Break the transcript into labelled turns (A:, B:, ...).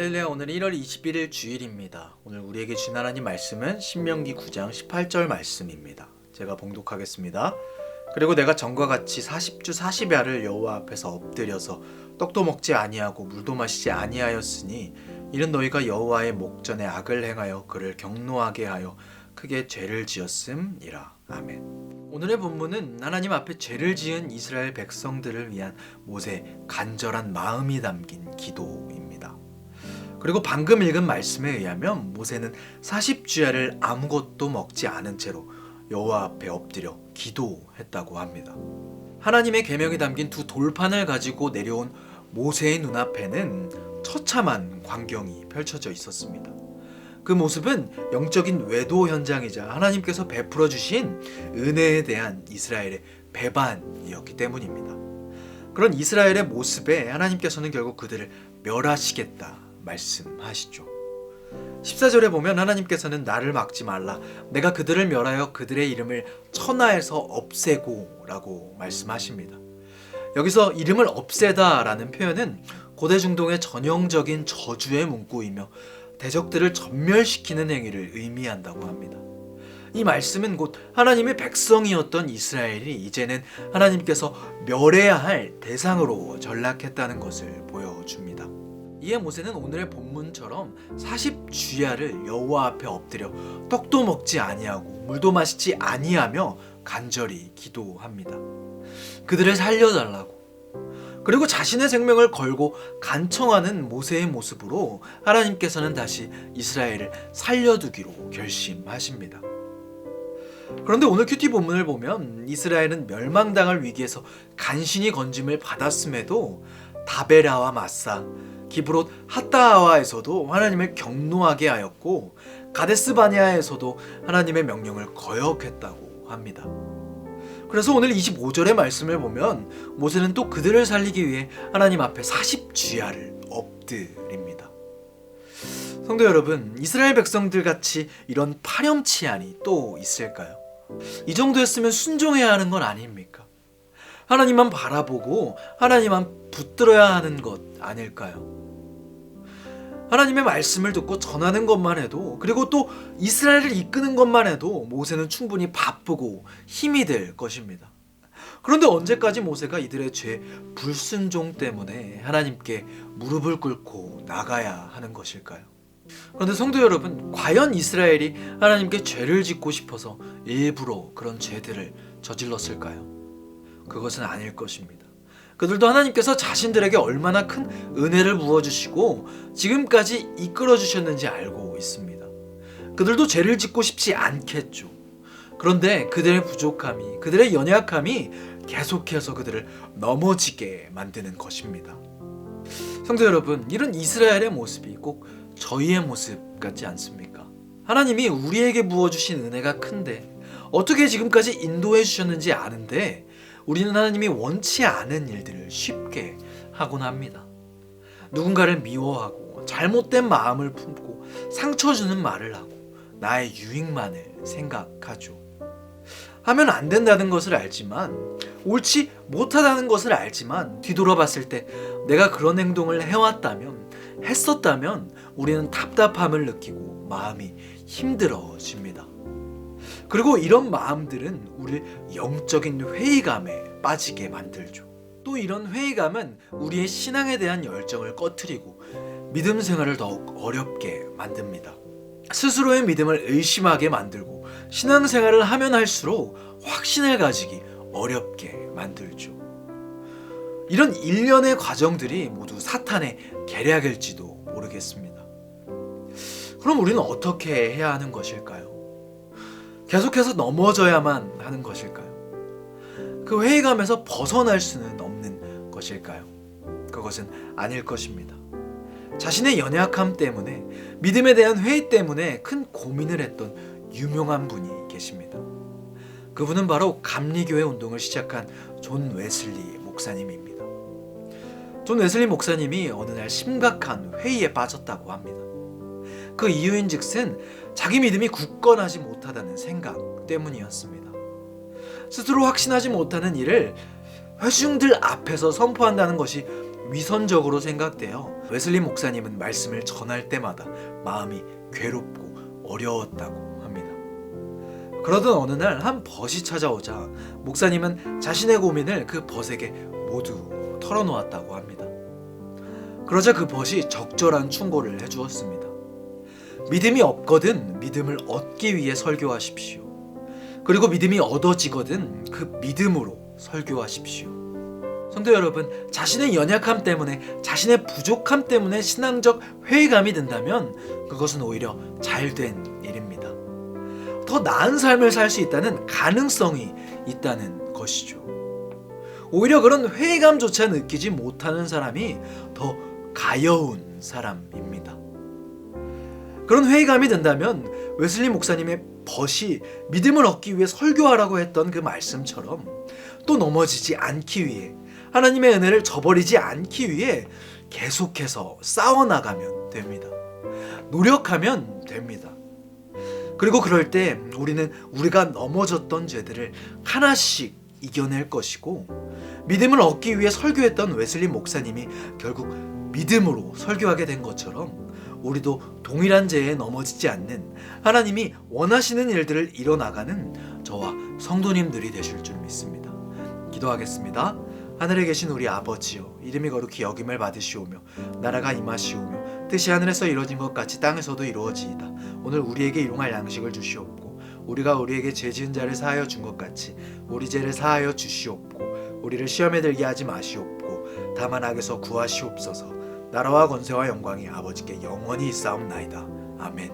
A: 할렐루야. 오늘 1월 21일 주일입니다. 오늘 우리에게 주신 하나님 말씀은 신명기 9장 18절 말씀입니다. 제가 봉독하겠습니다. 그리고 내가 전과 같이 40주 40야를 여호와 앞에서 엎드려서 떡도 먹지 아니하고 물도 마시지 아니하였으니 이는 너희가 여호와의 목전에 악을 행하여 그를 경노하게 하여 크게 죄를 지었음이라. 아멘. 오늘의 본문은 하나님 앞에 죄를 지은 이스라엘 백성들을 위한 모세의 간절한 마음이 담긴 기도입니다. 그리고 방금 읽은 말씀에 의하면 모세는 40주야를 아무것도 먹지 않은 채로 여호와 앞에 엎드려 기도했다고 합니다. 하나님의 계명이 담긴 두 돌판을 가지고 내려온 모세의 눈앞에는 처참한 광경이 펼쳐져 있었습니다. 그 모습은 영적인 외도 현장이자 하나님께서 베풀어 주신 은혜에 대한 이스라엘의 배반이었기 때문입니다. 그런 이스라엘의 모습에 하나님께서는 결국 그들을 멸하시겠다 말씀하시죠. 14절에 보면 하나님께서는 나를 막지 말라, 내가 그들을 멸하여 그들의 이름을 천하에서 없애고 라고 말씀하십니다. 여기서 이름을 없애다 라는 표현은 고대 중동의 전형적인 저주의 문구이며 대적들을 전멸시키는 행위를 의미한다고 합니다. 이 말씀은 곧 하나님의 백성이었던 이스라엘이 이제는 하나님께서 멸해야 할 대상으로 전락했다는 것을 보여줍니다. 이에 모세는 오늘의 본문처럼 40주야를 여호와 앞에 엎드려 떡도 먹지 아니하고 물도 마시지 아니하며 간절히 기도합니다. 그들을 살려달라고, 그리고 자신의 생명을 걸고 간청하는 모세의 모습으로 하나님께서는 다시 이스라엘을 살려두기로 결심하십니다. 그런데 오늘 큐티 본문을 보면 이스라엘은 멸망당할 위기에서 간신히 건짐을 받았음에도 다베라와 마사, 기브롯 핫다하와에서도 하나님을 경노하게 하였고 가데스 바네아에서도 하나님의 명령을 거역했다고 합니다. 그래서 오늘 25절의 말씀을 보면 모세는 또 그들을 살리기 위해 하나님 앞에 40주야를 엎드립니다. 성도 여러분, 이스라엘 백성들 같이 이런 파렴치한이 또 있을까요? 이 정도였으면 순종해야 하는 건 아닙니까? 하나님만 바라보고 하나님만 붙들어야 하는 것 아닐까요? 하나님의 말씀을 듣고 전하는 것만 해도, 그리고 또 이스라엘을 이끄는 것만 해도 모세는 충분히 바쁘고 힘이 될 것입니다. 그런데 언제까지 모세가 이들의 죄 불순종 때문에 하나님께 무릎을 꿇고 나가야 하는 것일까요? 그런데 성도 여러분, 과연 이스라엘이 하나님께 죄를 짓고 싶어서 일부러 그런 죄들을 저질렀을까요? 그것은 아닐 것입니다. 그들도 하나님께서 자신들에게 얼마나 큰 은혜를 부어주시고 지금까지 이끌어주셨는지 알고 있습니다. 그들도 죄를 짓고 싶지 않겠죠. 그런데 그들의 부족함이, 그들의 연약함이 계속해서 그들을 넘어지게 만드는 것입니다. 성도 여러분, 이런 이스라엘의 모습이 꼭 저희의 모습 같지 않습니까? 하나님이 우리에게 부어주신 은혜가 큰데 어떻게 지금까지 인도해 주셨는지 아는데 우리는 하나님이 원치 않은 일들을 쉽게 하곤 합니다. 누군가를 미워하고 잘못된 마음을 품고 상처 주는 말을 하고 나의 유익만을 생각하죠. 하면 안 된다는 것을 알지만, 옳지 못하다는 것을 알지만 뒤돌아봤을 때 내가 그런 행동을 해왔다면, 했었다면 우리는 답답함을 느끼고 마음이 힘들어집니다. 그리고 이런 마음들은 우리를 영적인 회의감에 빠지게 만들죠. 또 이런 회의감은 우리의 신앙에 대한 열정을 꺼트리고 믿음 생활을 더욱 어렵게 만듭니다. 스스로의 믿음을 의심하게 만들고 신앙생활을 하면 할수록 확신을 가지기 어렵게 만들죠. 이런 일련의 과정들이 모두 사탄의 계략일지도 모르겠습니다. 그럼 우리는 어떻게 해야 하는 것일까요? 계속해서 넘어져야만 하는 것일까요? 그 회의감에서 벗어날 수는 없는 것일까요? 그것은 아닐 것입니다. 자신의 연약함 때문에, 믿음에 대한 회의 때문에 큰 고민을 했던 유명한 분이 계십니다. 그분은 바로 감리교회 운동을 시작한 존 웨슬리 목사님입니다. 존 웨슬리 목사님이 어느 날 심각한 회의에 빠졌다고 합니다. 그 이유인즉슨 자기 믿음이 굳건하지 못하다는 생각 때문이었습니다. 스스로 확신하지 못하는 일을 회중들 앞에서 선포한다는 것이 위선적으로 생각되어 웨슬리 목사님은 말씀을 전할 때마다 마음이 괴롭고 어려웠다고 합니다. 그러던 어느 날 한 벗이 찾아오자 목사님은 자신의 고민을 그 벗에게 모두 털어놓았다고 합니다. 그러자 그 벗이 적절한 충고를 해주었습니다. 믿음이 없거든 믿음을 얻기 위해 설교하십시오. 그리고 믿음이 얻어지거든 그 믿음으로 설교하십시오. 성도 여러분, 자신의 연약함 때문에, 자신의 부족함 때문에 신앙적 회의감이 든다면 그것은 오히려 잘된 일입니다. 더 나은 삶을 살 수 있다는 가능성이 있다는 것이죠. 오히려 그런 회의감조차 느끼지 못하는 사람이 더 가여운 사람입니다. 그런 회의감이 든다면 웨슬리 목사님의 벗이 믿음을 얻기 위해 설교하라고 했던 그 말씀처럼 또 넘어지지 않기 위해, 하나님의 은혜를 저버리지 않기 위해 계속해서 싸워나가면 됩니다. 노력하면 됩니다. 그리고 그럴 때 우리는 우리가 넘어졌던 죄들을 하나씩 이겨낼 것이고, 믿음을 얻기 위해 설교했던 웨슬리 목사님이 결국 믿음으로 설교하게 된 것처럼 우리도 동일한 죄에 넘어지지 않는, 하나님이 원하시는 일들을 이뤄나가는 저와 성도님들이 되실 줄 믿습니다. 기도하겠습니다. 하늘에 계신 우리 아버지여, 이름이 거룩히 여김을 받으시오며 나라가 임하시오며 뜻이 하늘에서 이루어진 것 같이 땅에서도 이루어지이다. 오늘 우리에게 일용할 양식을 주시옵고, 우리가 우리에게 죄 지은 자를 사하여 준 것 같이 우리 죄를 사하여 주시옵고, 우리를 시험에 들게 하지 마시옵고 다만 악에서 구하시옵소서. 나라와 권세와 영광이 아버지께 영원히 있사옵나이다. 아멘.